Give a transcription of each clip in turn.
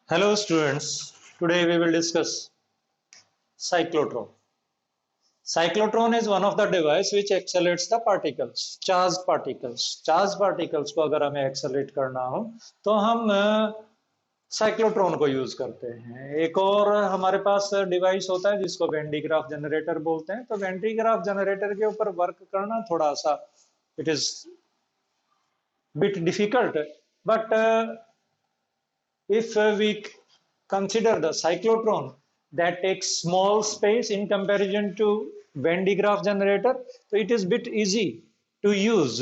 Hello students, today we will discuss cyclotron. Cyclotron is one of the device which accelerates the particles, charged particles. Charged particles को अगर हमें accelerate करना हो तो हम cyclotron को यूज करते हैं। एक और हमारे पास डिवाइस होता है जिसको वेन डी ग्राफ जनरेटर बोलते हैं। तो वेन डी ग्राफ जनरेटर के ऊपर वर्क करना थोड़ा सा it is bit difficult, but if we consider the cyclotron that takes small space in comparison to Venn digraph generator, so it is bit easy to use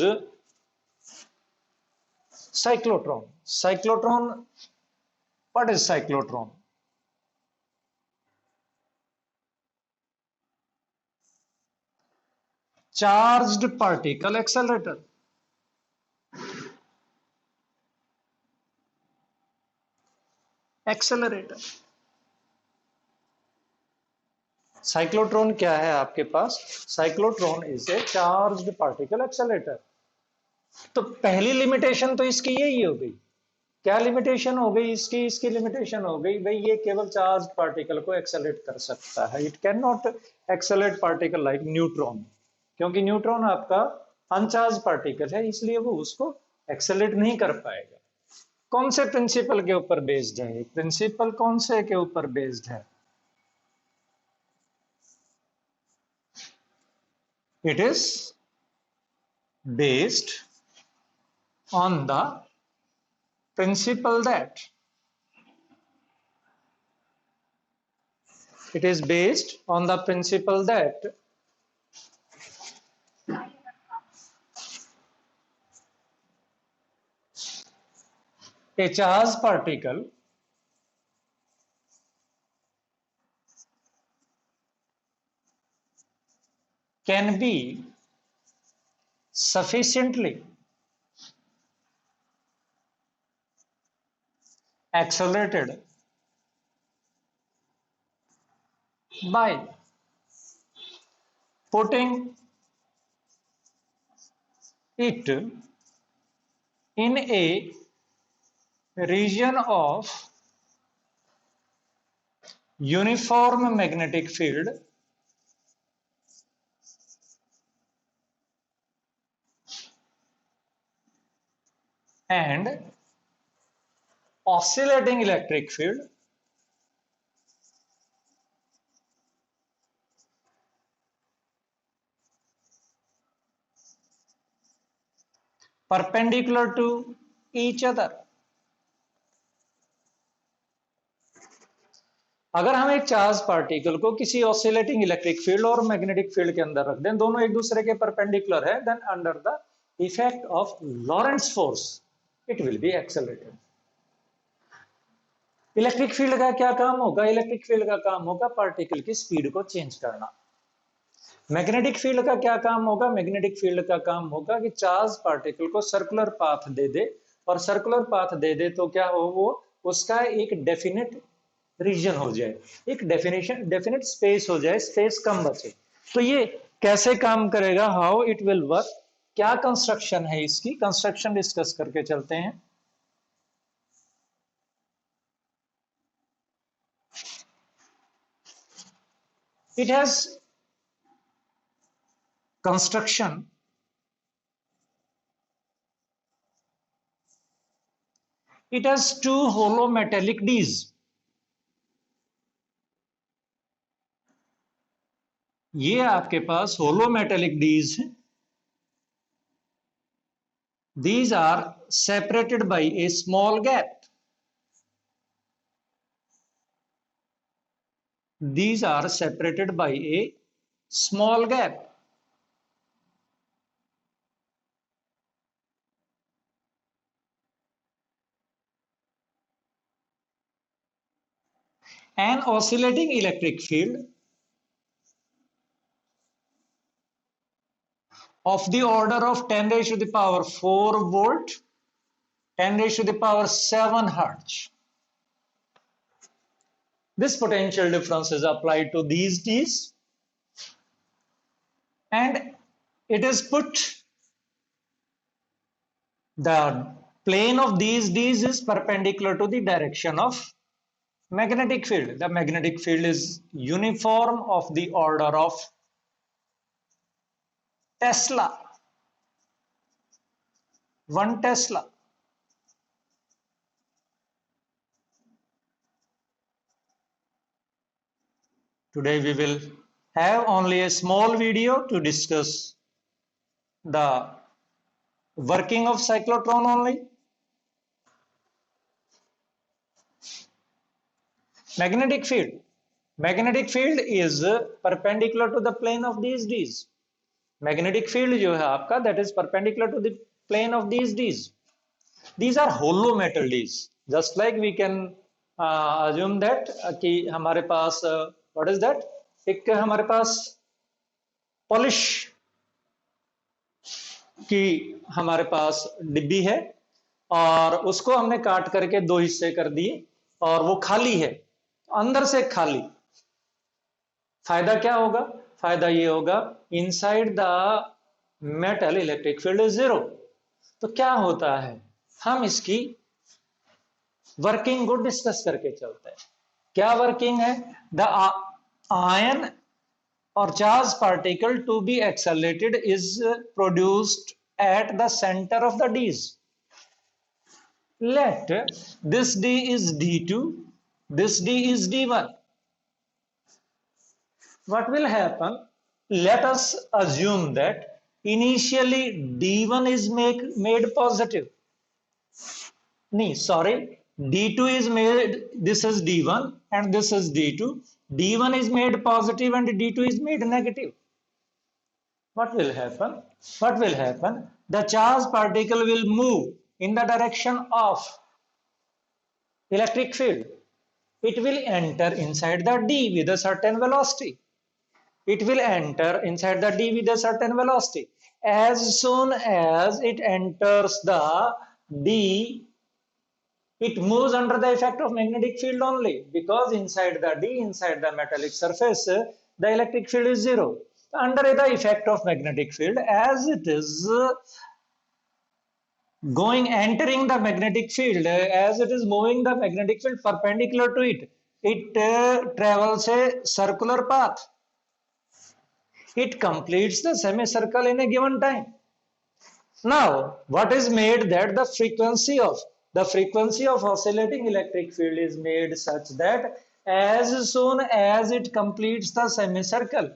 cyclotron. What is cyclotron? Charged particle accelerator. Accelerator. Cyclotron क्या है आपके पास? Cyclotron is a charged particle accelerator. तो पहली limitation तो इसकी यही हो गई। क्या लिमिटेशन हो गई इसकी? इसकी लिमिटेशन हो गई भाई ये केवल चार्ज्ड पार्टिकल को एक्सेलरेट कर सकता है। It can not accelerate particle like neutron, क्योंकि न्यूट्रॉन आपका अनचार्ज पार्टिकल है, इसलिए वो उसको एक्सेलरेट नहीं कर पाएगा। कौन से प्रिंसिपल के ऊपर बेस्ड है? प्रिंसिपल कौन से के ऊपर बेस्ड है? It is based on the principal that it is based on the principle that a charged particle can be sufficiently accelerated by putting it in a region of uniform magnetic field and oscillating electric field perpendicular to each other। अगर हम एक charge particle को किसी oscillating electric field और magnetic field के अंदर रख दें, दोनों एक दूसरे के परपेंडिकुलर है, then under the effect of Lorentz force it will be accelerated. Electric field का क्या काम होगा? इलेक्ट्रिक फील्ड का काम होगा पार्टिकल की स्पीड को चेंज करना। मैग्नेटिक फील्ड का क्या काम होगा? मैग्नेटिक फील्ड का काम होगा कि चार्ज पार्टिकल को सर्कुलर पाथ दे दे, और सर्कुलर पाथ दे दे तो क्या हो, वो उसका एक डेफिनेट रीजन हो जाए, एक डेफिनेट स्पेस हो जाए, स्पेस कम बचे। तो ये कैसे काम करेगा? हाउ इट विल वर्क, क्या कंस्ट्रक्शन है इसकी? कंस्ट्रक्शन डिस्कस करके चलते हैं। It has construction it has two hollow metallic Ds. ये आपके पास hollow metallic Ds हैं। These are separated by a small gap. These are separated by a small gap. An oscillating electric field of the order of 10 raised to the power 4 volt, 10 raised to the power 7 hertz. This potential difference is applied to these Ds and it is put The plane of these D's is perpendicular to the direction of magnetic field. The magnetic field is uniform of the order of Tesla, 1 Tesla. Today we will have only a small video to discuss the working of cyclotron only. Magnetic field. Magnetic field is perpendicular to the plane of these D's. Magnetic field जो है आपका, that is perpendicular to the plane of these D's. These are hollow metal D's. Just like we can assume that कि हमारे पास what is that? एक हमारे पास polish की हमारे पास डिब्बी है और उसको हमने काट करके 2 हिस्से कर दिए और वो खाली है, अंदर से खाली. फायदा क्या होगा? फायदा ये होगा, inside the metal electric field is 0. तो क्या होता है, हम इसकी वर्किंग को डिस्कस करके चलते हैं. क्या वर्किंग है? The ion or charge particle to be accelerated is produced at the center of the D's. Let this D is D2, this D is D1. What will happen? Let us assume that initially D1 is made positive. No, sorry, D2 is made, this is D1 and this is D2. D1 is made positive and D2 is made negative. What will happen? What will happen? The charge particle will move in the direction of electric field. It will enter inside the D with a certain velocity. It will enter inside the D with a certain velocity. As soon as it enters the D, it moves under the effect of magnetic field only, because inside the D, inside the metallic surface, the electric field is 0. Under the effect of magnetic field, as it is entering the magnetic field, as it is moving the magnetic field perpendicular to it, it travels a circular path. It completes the semicircle in a given time. Now, what is made? That the frequency of oscillating electric field is made such that as soon as it completes the semicircle,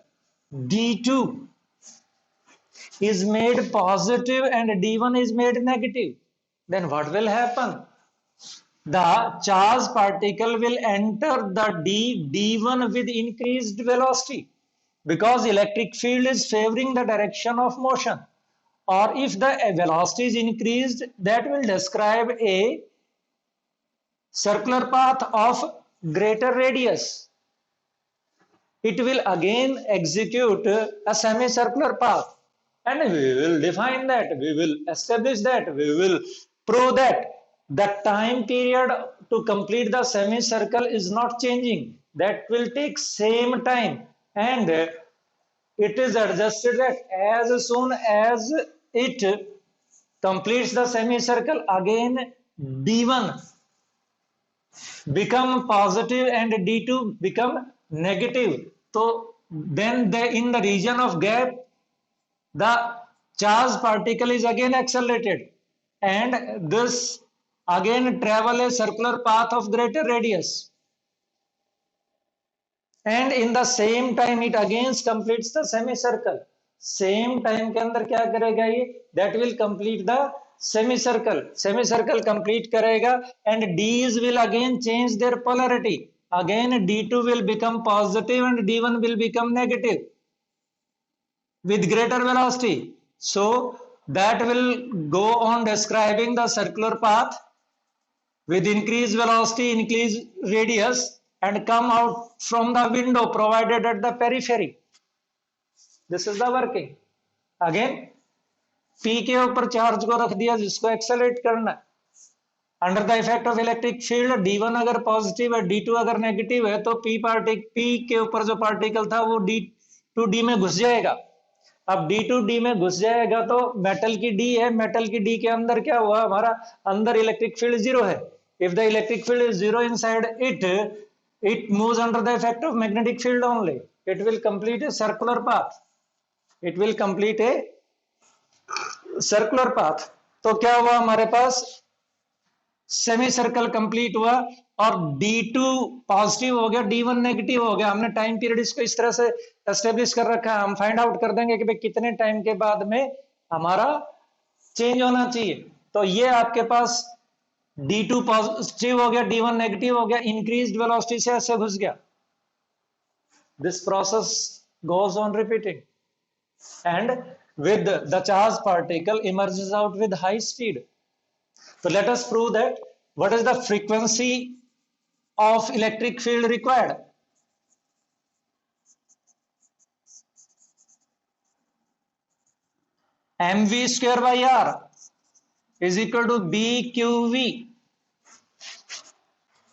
D2 is made positive and D1 is made negative. Then what will happen? The charge particle will enter the D1 with increased velocity, because electric field is favoring the direction of motion. Or if the velocity is increased, that will describe a circular path of greater radius. It will again execute a semicircular path, and we will define that, we will establish that, we will prove that the time period to complete the semicircle is not changing. That will take same time, and it is adjusted that as soon as it completes the semicircle, again D1 become positive and D2 become negative. So then in the region of gap, the charge particle is again accelerated, and this again travel a circular path of greater radius, and in the same time it again completes the semicircle. Same time के अंदर क्या करेगा ये? That will complete the semicircle. Semicircle complete करेगा, and D's will again change their polarity. Again D2 will become positive and D1 will become negative with greater velocity. So that will go on describing the circular path with increased velocity, increased radius, and come out from the window provided at the periphery. This is the working. Again, P के ऊपर charge को रख दिया जिसको accelerate करना है. Under the effect of electric field D1 अगर positive है, D2 अगर नेगेटिव है, तो P के ऊपर जो पार्टिकल था वो D2D में घुस जाएगा. अब डी टू डी में घुस जाएगा तो मेटल की डी है, मेटल की डी के अंदर क्या हुआ हमारा, अंदर इलेक्ट्रिक फील्ड जीरो है. If the electric field is zero inside it, it moves under the effect of magnetic field only. It will complete a circular path. It will complete a circular path. तो क्या हुआ हमारे पास, semi circle complete हुआ और D2 positive हो गया, D1 negative हो गया. हमने टाइम पीरियड इसको इस तरह से एस्टेब्लिश कर रखा है. हम फाइंड आउट कर देंगे कि भाई कितने टाइम के बाद में हमारा चेंज होना चाहिए. तो ये आपके पास D2 पॉजिटिव हो गया, D1 नेगेटिव हो गया, इंक्रीज्ड वेलोसिटी से ऐसे घुस गया. This process goes on repeating and with the charged particle emerges out with high speed. So let us prove that what is the frequency of electric field required. mv square by r is equal to bqv.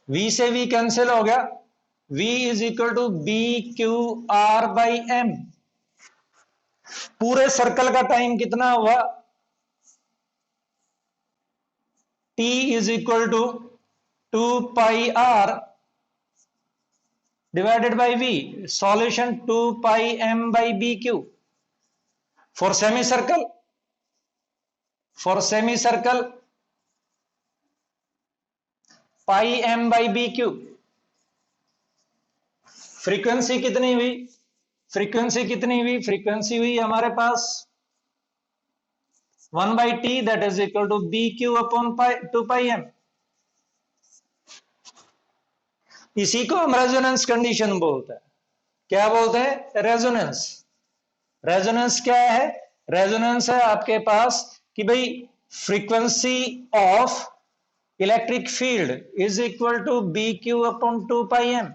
v से v cancel हो गया, v is equal to bqr by m. पूरे circle का time कितना हुआ, t is equal to 2 pi r divided by v. Solution 2 pi m by bq. For semicircle, pi m by bq. Frequency कितनी हुई, frequency हुई हमारे पास 1 by t, that is equal to bq upon 2 pi m. इसी को हम resonance condition बोलते हैं. क्या बोलते हैं, रेजोनेंस. रेजोनेंस क्या है, रेजोनेंस है आपके पास कि भाई frequency of electric field is equal to bq upon 2 pi m.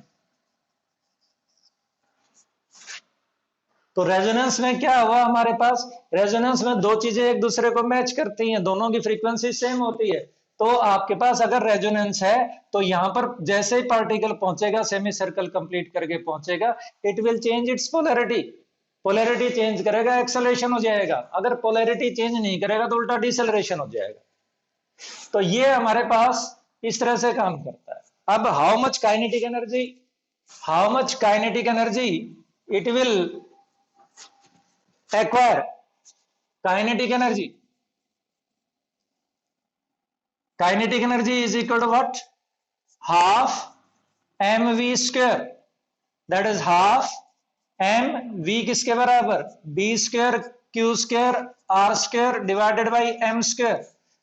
तो रेजोनेंस में क्या हुआ हमारे पास, रेजोनेंस में दो चीजें एक दूसरे को मैच करती हैं, दोनों की फ्रीक्वेंसी सेम होती है. तो आपके पास अगर रेजोनेंस है तो यहां पर जैसे ही पार्टिकल पहुंचेगा, सेमी सर्कल कंप्लीट करके पहुंचेगा, it will change it's polarity. Polarity change करेगा, एक्सेलरेशन हो जाएगा. अगर पोलैरिटी चेंज नहीं करेगा तो उल्टा डिसेलरेशन हो जाएगा. तो ये हमारे पास इस तरह से काम करता है. अब how much kinetic energy it will acquire. Kinetic energy is equal to what, half mv square, that is half mv किसके बराबर, b square q square r square divided by m square.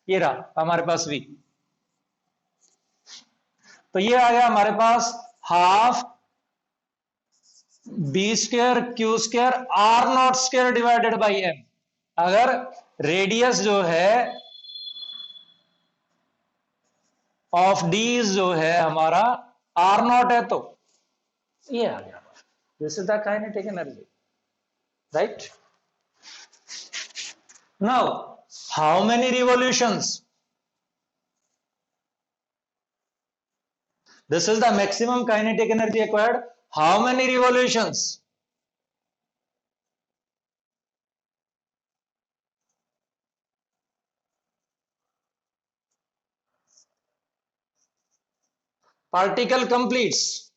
ये रहा हमारे पास v. तो ये आ गया हमारे पास half b square q square r naught square divided by m. अगर रेडियस जो है ऑफ d जो है हमारा r नॉट है, तो ये आ गया. This is the kinetic energy, right. Now how many revolutions, this is the maximum kinetic energy acquired. How many revolutions? Particle completes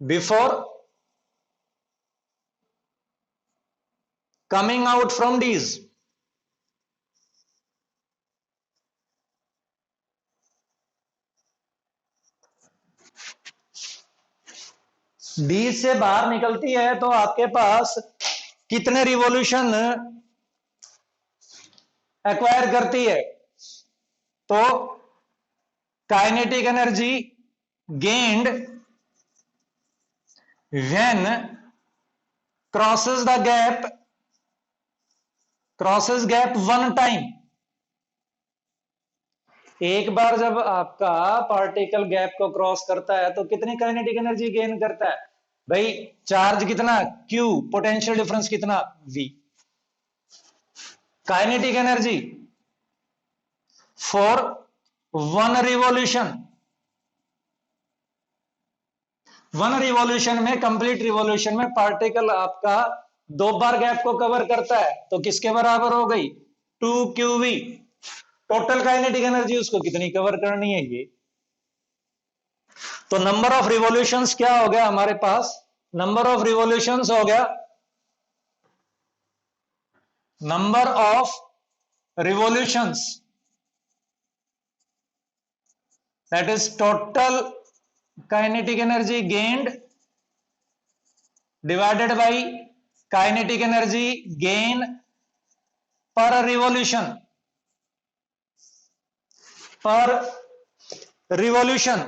before coming out from these. D से बाहर निकलती है तो आपके पास कितने रिवॉल्यूशन एक्वायर करती है, तो kinetic energy gained when crosses gap one time. एक बार जब आपका पार्टिकल गैप को क्रॉस करता है तो कितनी काइनेटिक एनर्जी गेन करता है भाई, चार्ज कितना Q, पोटेंशियल डिफरेंस कितना V. Kinetic energy for one revolution one revolution में, कंप्लीट रिवॉल्यूशन में पार्टिकल आपका 2 बार गैप को कवर करता है, तो किसके बराबर हो गई? 2qv। टोटल काइनेटिक एनर्जी उसको कितनी कवर करनी है ये? तो नंबर ऑफ रिवॉल्यूशंस क्या हो गया हमारे पास? नंबर ऑफ रिवॉल्यूशंस हो गया, number of revolutions, that is total kinetic energy gained divided by kinetic energy gain per revolution, per revolution,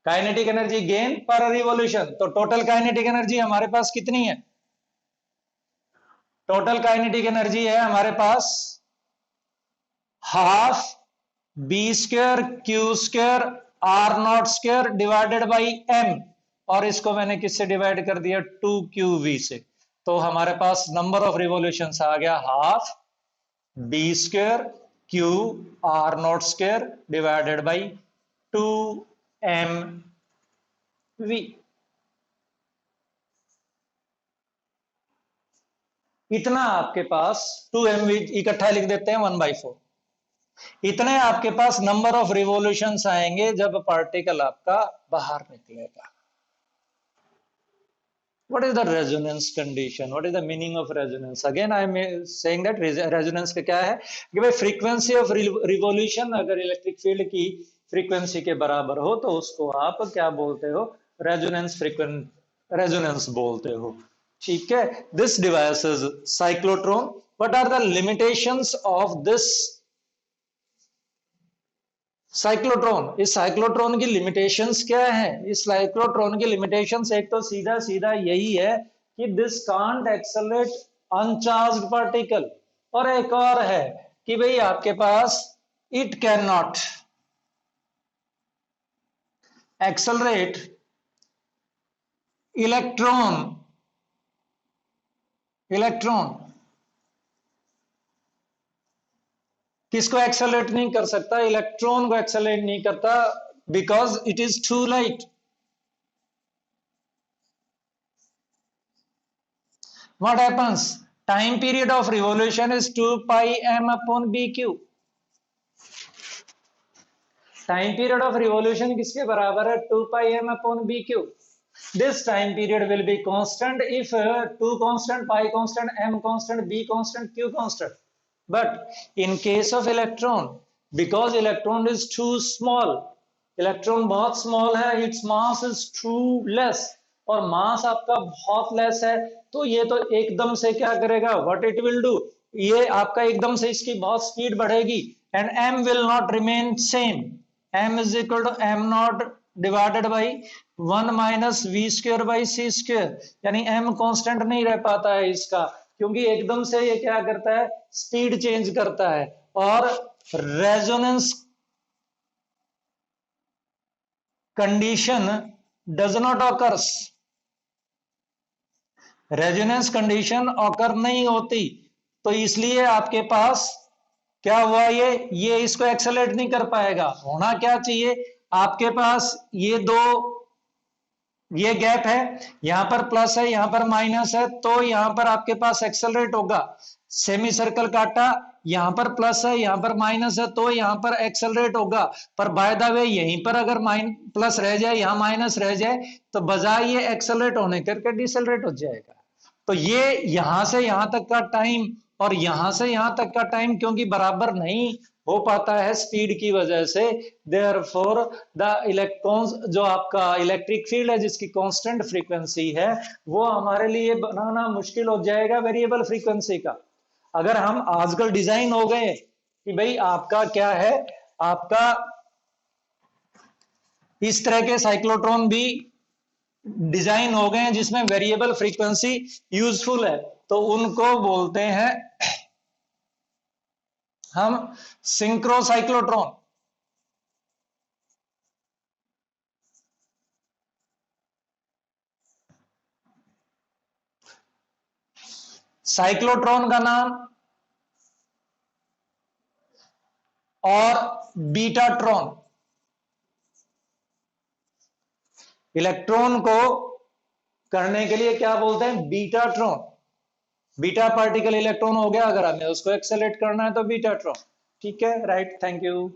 kinetic energy gain per revolution. तो टोटल काइनेटिक एनर्जी हमारे पास कितनी है? टोटल काइनेटिक एनर्जी है हमारे पास half B square Q square R not square divided by M, और इसको मैंने किससे डिवाइड कर दिया? 2qv से। तो हमारे पास नंबर ऑफ रिवॉल्यूशंस आ गया half B square Q R not square divided by 2mv। इतना आपके पास 2mv इकट्ठा लिख देते हैं 1/4। इतने आपके पास नंबर ऑफ रिवॉल्यूशंस आएंगे जब पार्टिकल आपका बाहर निकलेगा। What is the resonance condition? What is the meaning of resonance? Again, I am saying that resonance का क्या है कि भाई frequency of revolution अगर इलेक्ट्रिक फील्ड की फ्रीक्वेंसी के बराबर हो तो उसको आप क्या बोलते हो? रेजोनेंस बोलते हो। ठीक है, this device is cyclotron. What are the limitations of this cyclotron? इस साइक्लोट्रॉन की लिमिटेशंस क्या है? इस साइक्लोट्रॉन की लिमिटेशंस एक तो सीधा सीधा यही है कि this can't accelerate uncharged particle, और एक और है कि भाई आपके पास it can not accelerate electron किसको एक्सेलरेट नहीं कर सकता? इलेक्ट्रॉन को एक्सेलरेट नहीं करता, because it is too light. What happens? Time period of revolution is 2 pi m upon bq। Time period of revolution किसके बराबर है? 2 pi m upon bq। This time period will be constant if 2 constant, pi constant, m constant, b constant, q constant. But in case of electron, because electron is too small, electron बहुत small है, its mass is too less, और mass आपका बहुत less है, तो ये तो एकदम से क्या करेगा? What it will do? ये आपका एकदम से इसकी बहुत स्पीड बढ़ेगी, and m will not remain same. m is equal to m naught divided by 1 minus v square by c square, यानी m कांस्टेंट नहीं रह पाता है इसका, क्योंकि एकदम से ये क्या करता है? स्पीड चेंज करता है, और resonance condition does not occurs. Resonance condition occur नहीं होती, तो इसलिए आपके पास क्या हुआ? ये इसको एक्सेलरेट नहीं कर पाएगा। होना क्या चाहिए? आपके पास ये गैप है, यहां पर प्लस है, यहां पर माइनस है, तो यहां पर आपके पास एक्सेलरेट होगा। सेमी सर्कल काटा, यहां पर प्लस है, यहां पर माइनस है, तो यहां पर एक्सेलरेट होगा। पर बाय द वे यहीं पर अगर प्लस रह जाए, यहां माइनस रह जाए, तो बजाय ये एक्सेलरेट होने करके डिसेलरेट हो जाएगा। तो ये यहां से यहां तक का टाइम और यहां से यहां तक का टाइम क्योंकि बराबर नहीं हो पाता है स्पीड की वजह से, देयरफॉर द इलेक्ट्रॉन्स, जो आपका इलेक्ट्रिक फील्ड है जिसकी कांस्टेंट फ्रीक्वेंसी है, वो हमारे लिए बनाना मुश्किल हो जाएगा वेरिएबल फ्रीक्वेंसी का। अगर हम आजकल डिजाइन हो गए कि भाई आपका क्या है, आपका इस तरह के साइक्लोट्रॉन भी डिजाइन हो गए हैं जिसमें वेरिएबल फ्रीक्वेंसी यूजफुल है, तो उनको बोलते हैं हम सिंक्रोसाइक्लोट्रॉन। साइक्लोट्रॉन का नाम और बीटाट्रॉन, इलेक्ट्रॉन को करने के लिए क्या बोलते हैं, बीटाट्रॉन। बीटा पार्टिकल इलेक्ट्रॉन हो गया, अगर हमें उसको एक्सेलरेट करना है तो बीटाट्रॉन। ठीक है, राइट, थैंक यू।